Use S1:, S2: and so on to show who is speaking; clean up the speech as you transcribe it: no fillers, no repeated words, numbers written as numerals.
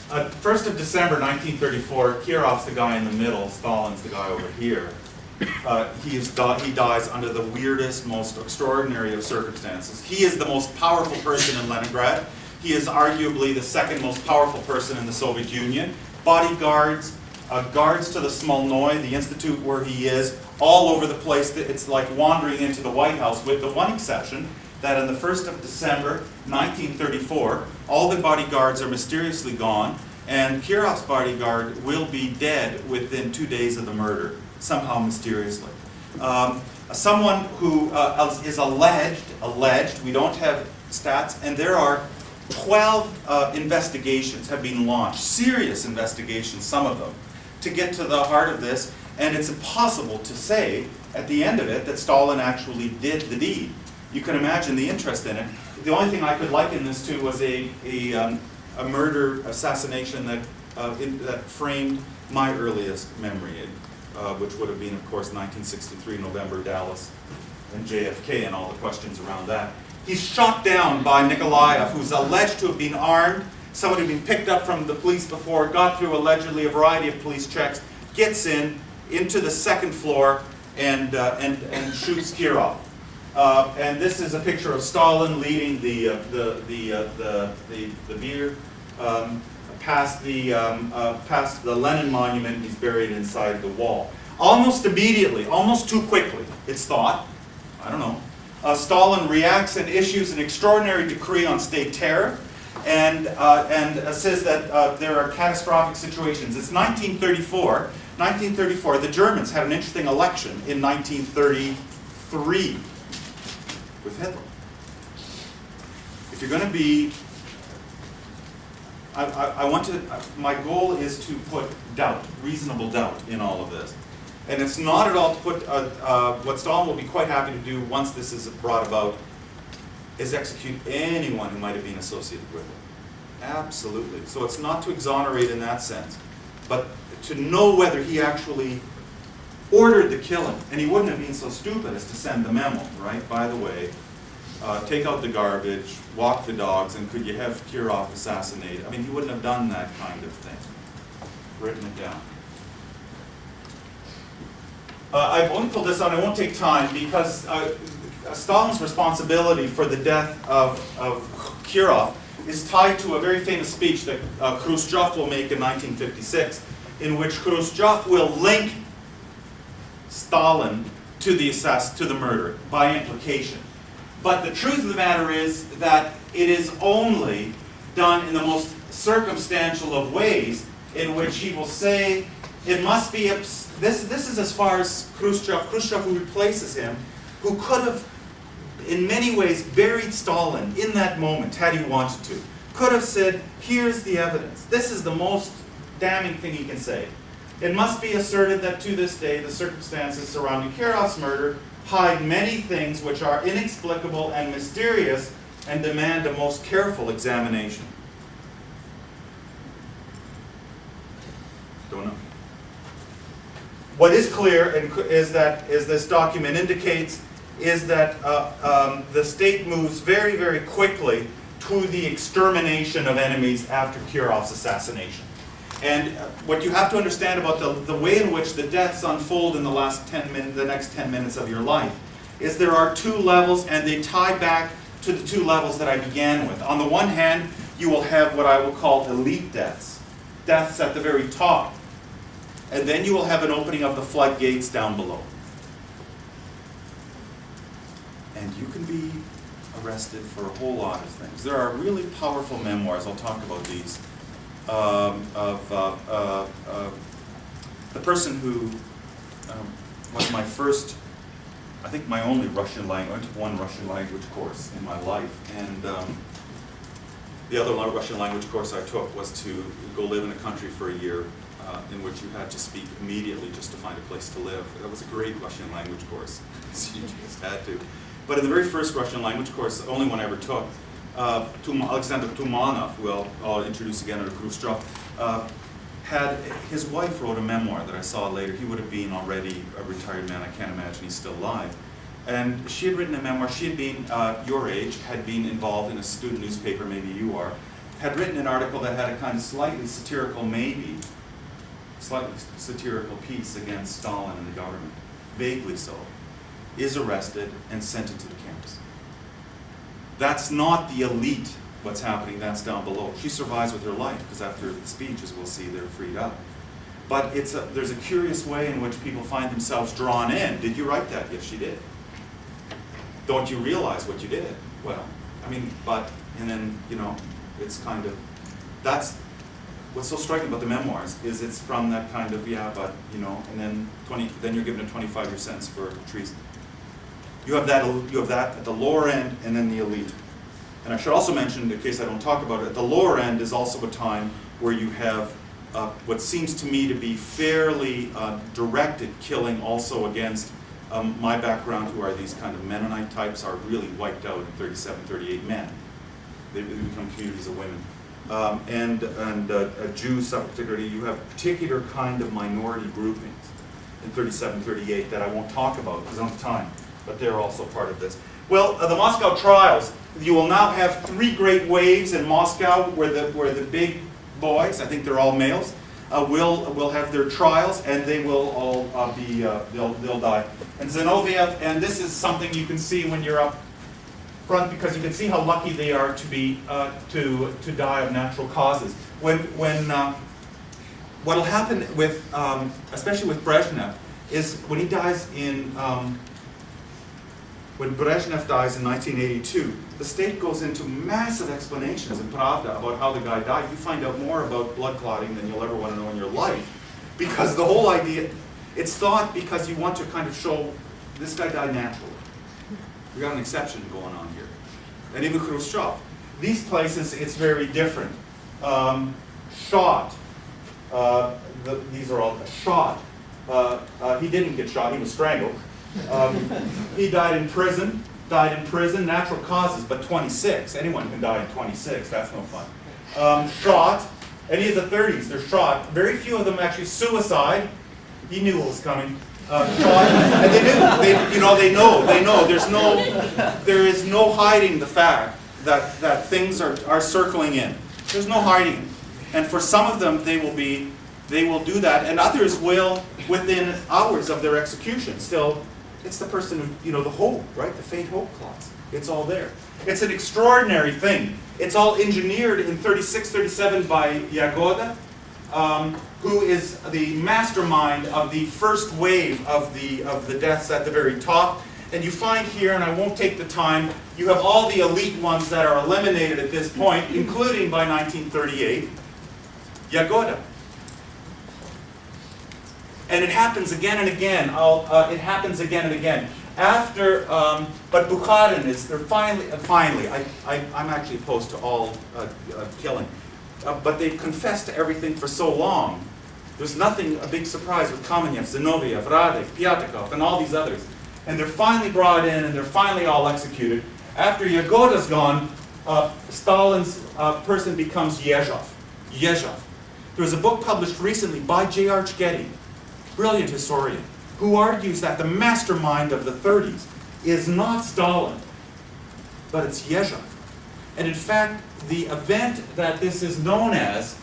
S1: 1st of December 1934, Kirov's the guy in the middle, Stalin's the guy over here. He dies under the weirdest, most extraordinary of circumstances. He is the most powerful person in Leningrad. He is arguably the second most powerful person in the Soviet Union. Bodyguards, guards to the Smolnoy, the institute where he is, all over the place. It's like wandering into the White House, with the one exception that on the 1st of December 1934, all the bodyguards are mysteriously gone, and Kirov's bodyguard will be dead within 2 days of the murder, somehow mysteriously. Someone who is alleged, we don't have stats, and there are 12 investigations have been launched, serious investigations, some of them, to get to the heart of this, and it's impossible to say at the end of it that Stalin actually did the deed. You can imagine the interest in it. The only thing I could liken this to was a murder assassination that framed my earliest memory, which would have been, of course, 1963, November, Dallas, and JFK, and all the questions around that. He's shot down by Nikolaev, who's alleged to have been armed, someone who had been picked up from the police before, got through allegedly a variety of police checks, gets into the second floor, and shoots Kirov. And this is a picture of Stalin leading the beer past the Lenin monument. He's buried inside the wall. Almost immediately, almost too quickly, it's thought, I don't know, Stalin reacts and issues an extraordinary decree on state terror, and says that there are catastrophic situations. It's 1934. 1934, the Germans had an interesting election in 1933 with Hitler. If you're going to be, my goal is to put doubt, reasonable doubt in all of this. And it's not at all to put, what Stalin will be quite happy to do once this is brought about, is execute anyone who might have been associated with it. Absolutely. So it's not to exonerate in that sense, but to know whether he actually ordered the killing. And he wouldn't have been so stupid as to send the memo, right? By the way, take out the garbage, walk the dogs, and could you have Kirov assassinated? I mean, he wouldn't have done that kind of thing. Written it down. I won't pull this out, I won't take time, because Stalin's responsibility for the death of Kirov is tied to a very famous speech that Khrushchev will make in 1956, in which Khrushchev will link Stalin to the murder by implication. But the truth of the matter is that it is only done in the most circumstantial of ways, in which he will say, it must be, this is as far as Khrushchev who replaces him, who could have in many ways buried Stalin in that moment had he wanted to. Could have said, here's the evidence. This is the most damning thing he can say. It must be asserted that to this day the circumstances surrounding Kirov's murder hide many things which are inexplicable and mysterious and demand a most careful examination. Don't know. What is clear is that, as this document indicates, is that the state moves very, very quickly to the extermination of enemies after Kirov's assassination. And what you have to understand about the way in which the deaths unfold in the next 10 minutes of your life is there are two levels, and they tie back to the two levels that I began with. On the one hand, you will have what I will call elite deaths, deaths at the very top. And then you will have an opening of the floodgates down below. And you can be arrested for a whole lot of things. There are really powerful memoirs, I'll talk about these, of the person who was my first, I think my only Russian language. I took one Russian language course in my life, and the other Russian language course I took was to go live in a country for a year in which you had to speak immediately just to find a place to live. That was a great Russian language course. You just had to. But in the very first Russian language course, the only one I ever took, Alexander Tumanov, who I'll introduce again under Khrushchev, his wife wrote a memoir that I saw later. He would have been already a retired man. I can't imagine he's still alive. And she had written a memoir. She had been your age, had been involved in a student newspaper, maybe you are, had written an article that had a kind of slightly satirical, slightly satirical piece against Stalin and the government, vaguely so, is arrested and sent into the camps. That's not the elite, what's happening, that's down below. She survives with her life, because after the speech, as we'll see, they're freed up. But there's a curious way in which people find themselves drawn in. Did you write that? Yes, she did. Don't you realize what you did? Well, I mean, and then, you know, it's kind of, that's what's so striking about the memoirs, is it's from that kind of, yeah, but, you know, and then you're given a 25-year sentence for treason. You have that at the lower end, and then the elite. And I should also mention, in case I don't talk about it, at the lower end is also a time where you have what seems to me to be fairly directed killing also against my background, who are these kind of Mennonite types, are really wiped out in 37, 38 men. They become communities of women. And Jews suffer particularly. You have particular kind of minority groupings in 37, 38 that I won't talk about because I don't have time, but they're also part of this. Well, the Moscow trials, you will now have 3 great waves in Moscow where the big boys, I think they're all males, will have their trials, and they will all they'll die. And Zinoviev, and this is something you can see when you're up front, because you can see how lucky they are to be to die of natural causes. What'll happen with especially with Brezhnev is when he dies in when Brezhnev dies in 1982, the state goes into massive explanations in Pravda about how the guy died. You find out more about blood clotting than you'll ever want to know in your life, because the whole idea, it's thought because you want to kind of show this guy died naturally. We got an exception going on here. And even Khrushchev. These places, it's very different. Shot. These are all shot. He didn't get shot, he was strangled. He died in prison, natural causes, but 26. Anyone can die in 26, that's no fun. Shot, any of the 30s, they're shot. Very few of them actually suicide. He knew what was coming. Shot, and they knew, they know. There is no hiding the fact that things are circling in. There's no hiding it. And for some of them, they will do that, and others will, within hours of their execution, still. It's the person who, the hope, right? The faint hope clause. It's all there. It's an extraordinary thing. It's all engineered in 36, 37 by Yagoda, who is the mastermind of the first wave of the deaths at the very top. And you find here, and I won't take the time, you have all the elite ones that are eliminated at this point, including by 1938, Yagoda. And it happens again and again. It happens again and again. After, but Bukharin is, they're finally, I'm actually opposed to all killing. But they've confessed to everything for so long. There's nothing, a big surprise with Kamenev, Zinoviev, Radek, Pyatakov, and all these others. And they're finally brought in, and they're finally all executed. After Yagoda's gone, Stalin's person becomes Yezhov. There was a book published recently by J.R. Getty, brilliant historian, who argues that the mastermind of the 30s is not Stalin, but it's Yezhov. And in fact, the event that this is known as